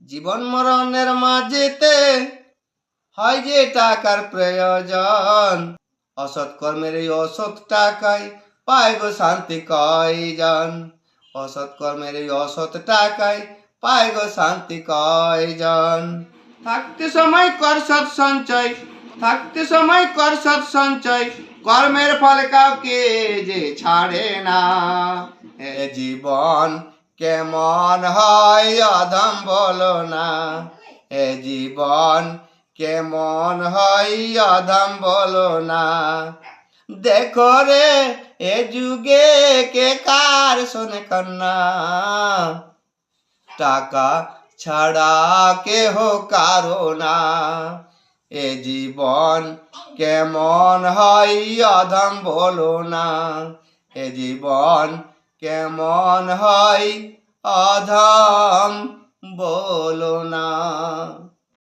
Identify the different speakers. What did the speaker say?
Speaker 1: জীবন মরণের মাঝেতে হয় যে টাকার প্রয়োজন, অসৎ কর্মের এই অসৎ টাকায় পায় গো শান্তি কয়জন। অসৎ কর্মের এই অসৎ টাকায় পায় গো শান্তি কয়জন। থাকতে সময় কর সৎ সঞ্চয়, থাকতে সময় কর সৎ সঞ্চয়, কর্মের ফল কাউকে যে ছাড়ে না। এ জীবন কেমন হয় অধম বলো না, এ জীবন কেমন হয় অধম বলো না। দেখো রে এ যুগে কে কার শোনে কান্না, টাকা ছাড়া কেহ কারো না। এ জীবন কেমন হয় অধম বলো না, এ জীবন কেমন হয় অধম বলো না।